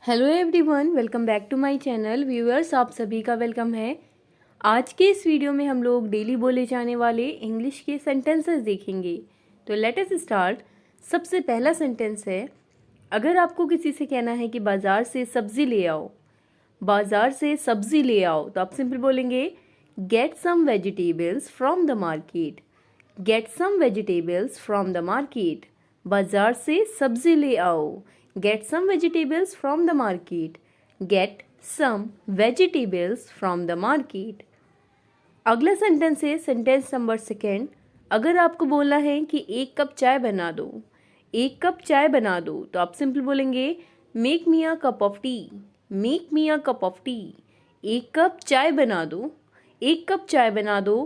Hello everyone, welcome back to my channel. Viewers, आप सभी का वेलकम है। आज के इस वीडियो में हम लोग डेली बोले जाने वाले इंग्लिश के सेंटेंसेस देखेंगे। तो लेट अस स्टार्ट। सबसे पहला सेंटेंस है, अगर आपको किसी से कहना है कि बाज़ार से सब्ज़ी ले आओ, बाज़ार से सब्ज़ी ले आओ, तो आप सिंपल बोलेंगे get some vegetables from the market. Get some vegetables from the market. बाज़ार से सब्ज़ी ले आओ। Get some vegetables from the market. Get some vegetables from the market. अगला सेंटेंस है सेंटेंस नंबर सेकेंड। अगर आपको बोलना है कि एक कप चाय बना दो, एक कप चाय बना दो, तो आप सिंपल बोलेंगे make me a cup of tea. Make me a cup of tea. एक कप चाय बना दो, एक कप चाय बना दो।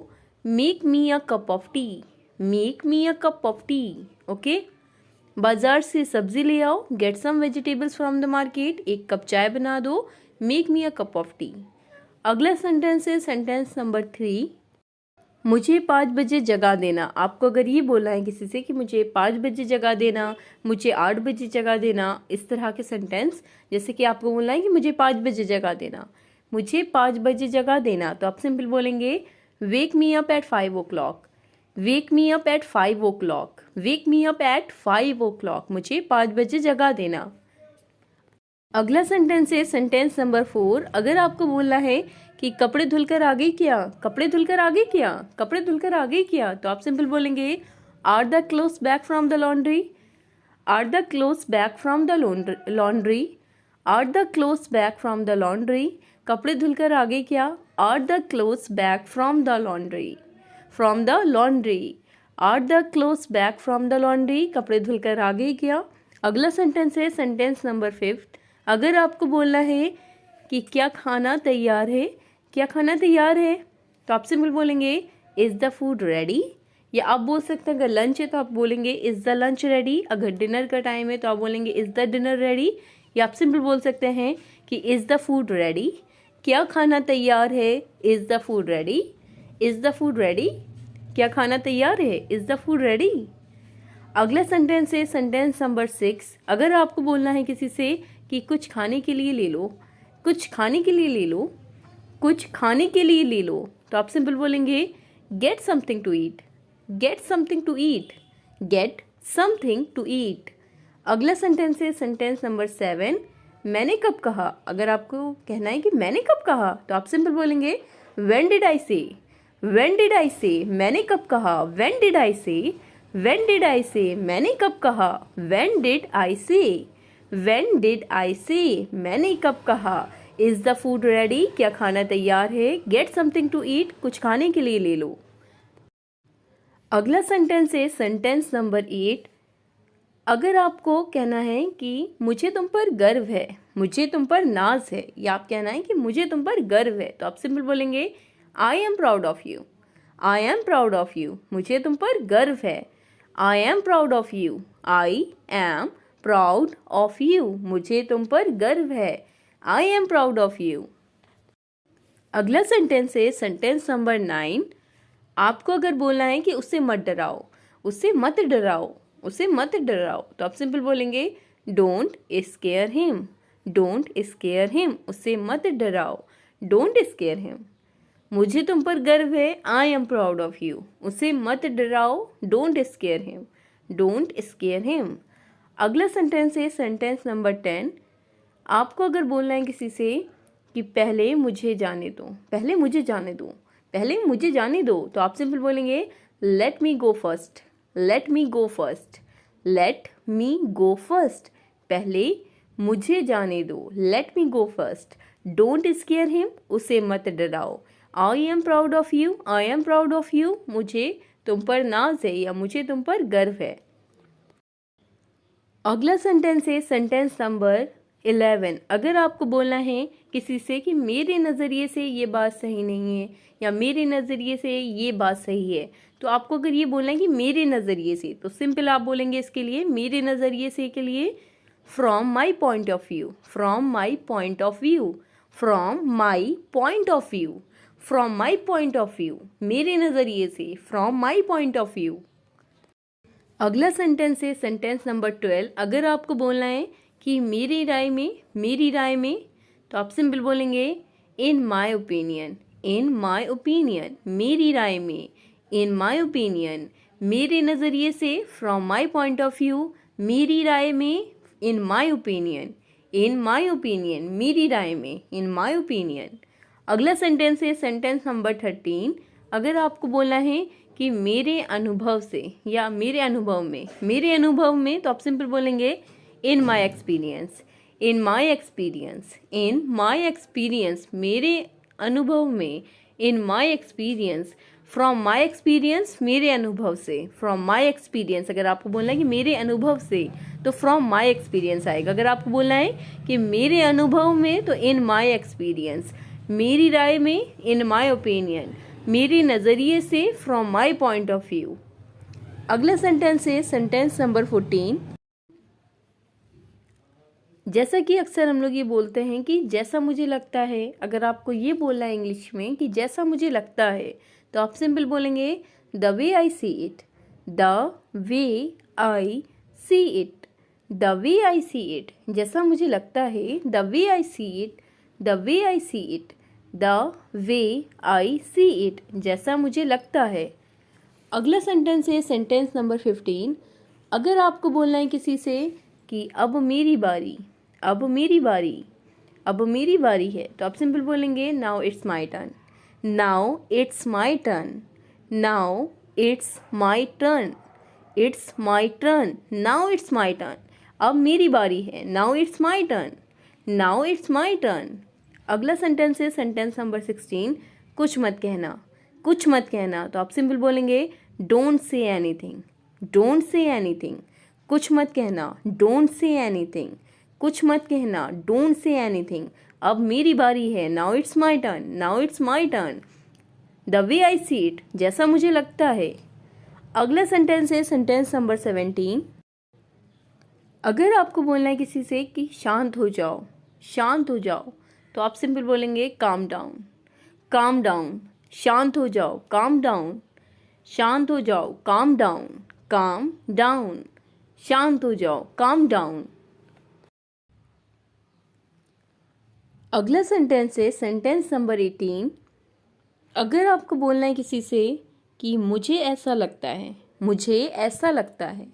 Make me a cup of tea. Make me a cup of tea. Okay. बाजार से सब्जी ले आओ, get some vegetables from the market. एक कप चाय बना दो, make me a cup of tea. अगला सेंटेंस है सेंटेंस नंबर 3। मुझे 5 बजे जगा देना। आपको अगर ये बोलना है किसी से कि मुझे 5 बजे जगा देना, मुझे 8 बजे जगा देना, इस तरह के सेंटेंस, जैसे कि आपको बोलना है कि मुझे 5 बजे जगा देना, मुझे 5 बजे जगा देना, तो आप सिंपल बोलेंगे wake me up at 5 o'clock। Wake me up at 5 o'clock। Wake me up at 5 o'clock। मुझे 5 बजे जगा देना। अगला सेंटेंस है सेंटेंस नंबर 4। अगर आपको बोलना है कि कपड़े धुलकर आ गई क्या, कपड़े धुलकर आ गई क्या, कपड़े धुलकर आ गई क्या, तो आप सिंपल बोलेंगे are the clothes back from the laundry. Are the clothes back from the laundry. Are the clothes back from the laundry. कपड़े धुलकर आ गई क्या, are the clothes back from the laundry. From the laundry. Are the clothes back from the laundry. कपड़े धुलकर आ गई क्या। अगला सेंटेंस है सेंटेंस नंबर 5। अगर आपको बोलना है कि क्या खाना तैयार है, क्या खाना तैयार है, तो आप सिंपल बोलेंगे इज़ द फूड रेडी। या आप बोल सकते हैं अगर लंच है तो आप बोलेंगे इज़ द लंच रेडी। अगर डिनर का टाइम है तो आप बोलेंगे इज़ द डिनर रेडी। या आप सिंपल बोल सकते हैं कि इज़ द फूड रेडी। क्या खाना तैयार है, is the food ready. Is the food ready. क्या खाना तैयार है, इज़ द फूड रेडी। अगला सेंटेंस है सेंटेंस नंबर 6। अगर आपको बोलना है किसी से कि कुछ खाने के लिए ले लो, कुछ खाने के लिए ले लो, कुछ खाने के लिए ले लो, तो आप सिंपल बोलेंगे get something to eat. Get something to eat. Get something to eat. अगला सेंटेंस है सेंटेंस नंबर 7। मैंने कब कहा। अगर आपको कहना है कि मैंने कब कहा, तो आप सिंपल बोलेंगे व्हेन डिड आई से। व्हेन डिड आई से। मैंने कब कहा, व्हेन डिड आई से। व्हेन डिड आई से। मैंने कब कहा, व्हेन डिड आई से। व्हेन डिड आई से। मैंने कब कहा। Is the food ready. क्या खाना तैयार है। Get something to eat. कुछ खाने के लिए ले लो। अगला सेंटेंस है सेंटेंस नंबर 8। अगर आपको कहना है कि मुझे तुम पर गर्व है, मुझे तुम पर नाज है, या आप कहना है कि मुझे तुम पर गर्व है, तो आप सिंपल बोलेंगे आई am proud of you. I am proud of you. मुझे तुम पर गर्व है। I am proud of you. I am proud of you. मुझे तुम पर गर्व है। I am proud of you. अगला सेंटेंस है सेंटेंस नंबर 9। आपको अगर बोलना है कि उससे मत डराओ, उससे मत डराओ, उसे मत डराओ, तो आप सिंपल बोलेंगे don't scare him. Don't scare him. उससे मत डराओ। Don't scare him. मुझे तुम पर गर्व है। I am proud of you. उसे मत डराओ। Don't scare him. Don't scare him. अगला सेंटेंस है सेंटेंस नंबर 10। आपको अगर बोलना है किसी से कि पहले मुझे जाने दो, पहले मुझे जाने दो, पहले मुझे जाने दो, तो आप सिंपल बोलेंगे let me go first. Let me go first. Let me go first. पहले मुझे जाने दो। Let me go first. Don't scare him. उसे मत डराओ। I am proud of you. I am proud of you. मुझे तुम पर नाज है या मुझे तुम पर गर्व है। अगला सेंटेंस है सेंटेंस नंबर 11। अगर आपको बोलना है किसी से कि मेरे नज़रिए से ये बात सही नहीं है या मेरे नज़रिए से ये बात सही है, तो आपको अगर ये बोलना है कि मेरे नज़रिए से, तो सिंपल आप बोलेंगे इसके लिए मेरे नज़रिए से के लिए from my point of view. From my point of view. From my point of view. From my point of view. मेरे नज़रिए से। From my point of view. अगला सेंटेंस है सेंटेंस नंबर 12। अगर आपको बोलना है कि मेरी राय में, तो आप सिंपल बोलेंगे in my opinion, in my opinion, मेरी राय में, इन माय ओपिनियन, मेरे नज़रिए से, from my point of view, मेरी राय में, in my opinion, in my opinion, मेरी राय में, इन माय ओपिनियन। अगला सेंटेंस है सेंटेंस नंबर 13। अगर आपको बोलना है कि मेरे अनुभव से या मेरे अनुभव में, तो आप सिंपल बोलेंगे in my experience, in my experience, in my experience, मेरे अनुभव में, in my experience, from my experience, मेरे अनुभव से, फ्रॉम माय एक्सपीरियंस। अगर आपको बोलना है कि मेरे अनुभव से, तो फ्रॉम माय एक्सपीरियंस आएगा। अगर आपको बोलना है कि मेरे अनुभव में, तो इन माय एक्सपीरियंस, मेरी राय में, इन माय ओपिनियन, मेरे नज़रिए से, from my point of view. अगला सेंटेंस है सेंटेंस नंबर 14। जैसा कि अक्सर हम लोग ये बोलते हैं कि जैसा मुझे लगता है, अगर आपको ये बोलना है इंग्लिश में कि जैसा मुझे लगता है, तो आप सिंपल बोलेंगे the way I see it, the way I see it, the way I see it, जैसा मुझे लगता है, the way I see it, the way I see it, the way I see it, जैसा मुझे लगता है। अगला सेंटेंस है सेंटेंस नंबर 15। अगर आपको बोलना है किसी से कि अब मेरी बारी, अब मेरी बारी, अब मेरी बारी है, तो आप सिंपल बोलेंगे now it's my turn, now it's my turn, now it's my turn, it's my turn, now it's my turn, अब मेरी बारी है, now it's my turn, now it's my turn. अगला सेंटेंस है सेंटेंस नंबर 16। कुछ मत कहना, कुछ मत कहना, तो आप सिंपल बोलेंगे don't say anything, don't say anything, कुछ मत कहना, डोंट से एनीथिंग, कुछ मत कहना, डोंट से एनीथिंग, अब मेरी बारी है, now it's my turn, now it's my turn, the way I see it, जैसा मुझे लगता है। अगला सेंटेंस है सेंटेंस नंबर 17। अगर आपको बोलना है किसी से कि शांत हो जाओ, शांत हो जाओ, तो आप सिंपल बोलेंगे काम डाउन, काम डाउन, शांत हो जाओ, काम डाउन, शांत हो जाओ, काम डाउन, काम डाउन, शांत हो जाओ, काम डाउन। अगला सेंटेंस है सेंटेंस नंबर 18। अगर आपको बोलना है किसी से कि मुझे ऐसा लगता है, मुझे ऐसा लगता है,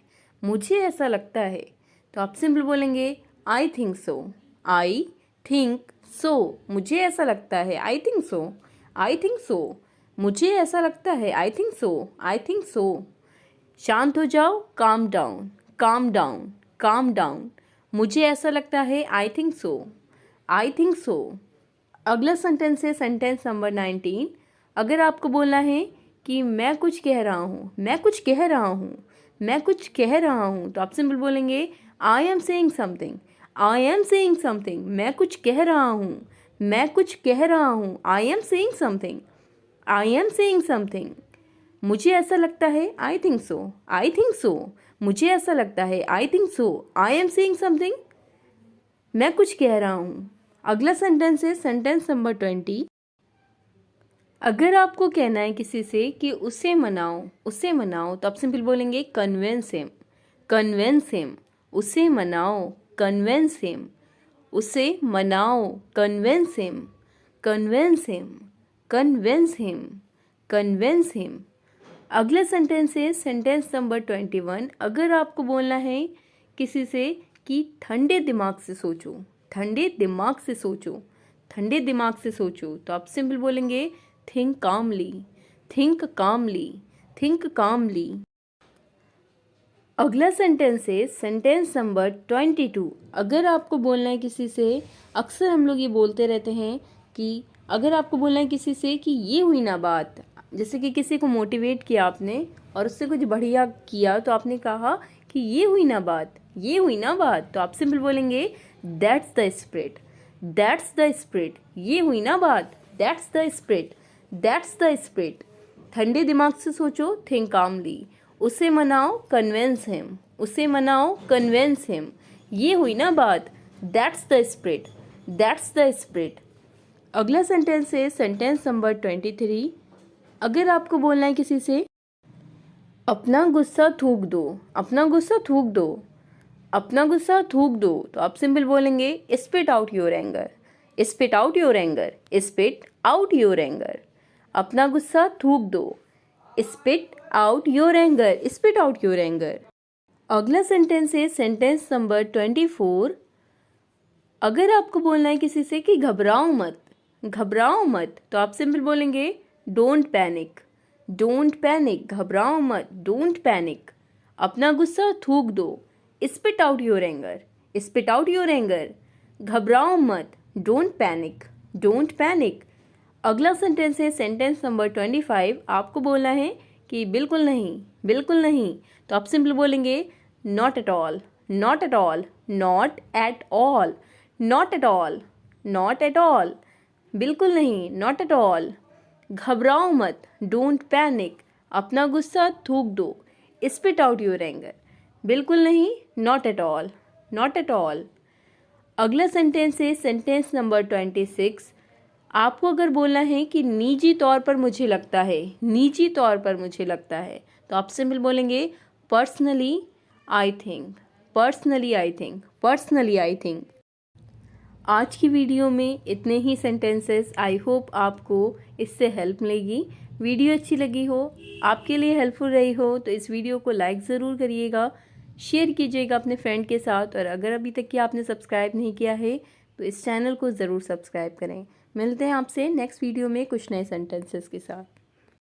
मुझे ऐसा लगता है, तो आप सिंपल बोलेंगे I think so, I think so, मुझे ऐसा लगता है, I think so, I think so, मुझे ऐसा लगता है, I think so, I think so. शांत हो जाओ, calm down, calm down, calm down, मुझे ऐसा लगता है, I think so, I think so. अगला सेंटेंस है सेंटेंस नंबर 19। अगर आपको बोलना है कि मैं कुछ कह रहा हूँ, मैं कुछ कह रहा हूँ, मैं कुछ कह रहा हूँ, तो आप सिंपल बोलेंगे I am saying something, I am saying something, मैं कुछ कह रहा हूँ, मैं कुछ कह रहा हूँ, I am saying something, I am saying something. मुझे ऐसा लगता है, I think so, I think so, मुझे ऐसा लगता है, I think so, I am saying something, मैं कुछ कह रहा हूँ। अगला सेंटेंस है सेंटेंस नंबर 20। अगर आपको कहना है किसी से कि उसे मनाओ, उसे मनाओ, तो आप सिंपल बोलेंगे कन्विंस हिम, कन्विंस हिम, उसे मनाओ, कन्विंस हिम, उसे मनाओ, convince him, convince him, convince him, convince him. अगला सेंटेंस है सेंटेंस नंबर 21। अगर आपको बोलना है किसी से कि ठंडे दिमाग से सोचो, ठंडे दिमाग से सोचो, ठंडे दिमाग से सोचो, तो आप सिंपल बोलेंगे थिंक कामली, थिंक कामली, थिंक कामली। अगला सेंटेंस है सेंटेंस नंबर 22। अगर आपको बोलना है किसी से, अक्सर हम लोग ये बोलते रहते हैं कि अगर आपको बोलना है किसी से कि ये हुई ना बात, जैसे कि किसी को मोटिवेट किया आपने और उससे कुछ बढ़िया किया, तो आपने कहा कि ये हुई ना बात, ये हुई ना बात, तो आप सिंपल बोलेंगे that's the spirit, that's the spirit, ये हुई ना बात, that's the spirit, that's the spirit. ठंडे दिमाग से सोचो, थिंक कामली, उसे मनाओ, कन्विंस हिम, उसे मनाओ, कन्विंस हिम, ये हुई ना बात, that's the spirit, that's the spirit. अगला सेंटेंस है सेंटेंस नंबर 23। अगर आपको बोलना है किसी से अपना गुस्सा थूक दो, अपना गुस्सा थूक दो, अपना गुस्सा थूक दो, तो आप सिंपल बोलेंगे spit out your anger, spit out your anger, spit out your anger. अपना गुस्सा थूक दो, spit out your anger, spit out your anger. अगला सेंटेंस है सेंटेंस नंबर 24। अगर आपको बोलना है किसी से कि घबराओ मत, घबराओ मत, तो आप सिंपल बोलेंगे डोंट पैनिक, डोंट पैनिक, घबराओ मत, डोंट पैनिक। अपना गुस्सा थूक दो, spit out your anger, spit out your anger. घबराओ मत, डोंट पैनिक, डोंट पैनिक। अगला सेंटेंस है सेंटेंस नंबर 25। आपको बोलना है कि बिल्कुल नहीं, बिल्कुल नहीं, तो आप सिंपल बोलेंगे not at all, not at all, not at all, not at all, not at all. बिल्कुल नहीं, नॉट एट ऑल। घबराओ मत, डोंट पैनिक। अपना गुस्सा थूक दो, स्पिट आउट योर एंगर। बिल्कुल नहीं, not at all, not at all. अगला सेंटेंस है सेंटेंस नंबर 26। आपको अगर बोलना है कि निजी तौर पर मुझे लगता है, निजी तौर पर मुझे लगता है, तो आप सिंपल बोलेंगे personally I think, personally I think, personally I think. आज की वीडियो में इतने ही सेंटेंसेस। आई होप आपको इससे हेल्प मिलेगी। वीडियो अच्छी लगी हो, आपके लिए हेल्पफुल रही हो, तो इस वीडियो को लाइक ज़रूर करिएगा, शेयर कीजिएगा अपने फ्रेंड के साथ, और अगर अभी तक कि आपने सब्सक्राइब नहीं किया है तो इस चैनल को ज़रूर सब्सक्राइब करें। मिलते हैं आपसे नेक्स्ट वीडियो में कुछ नए सेंटेंसेस के साथ।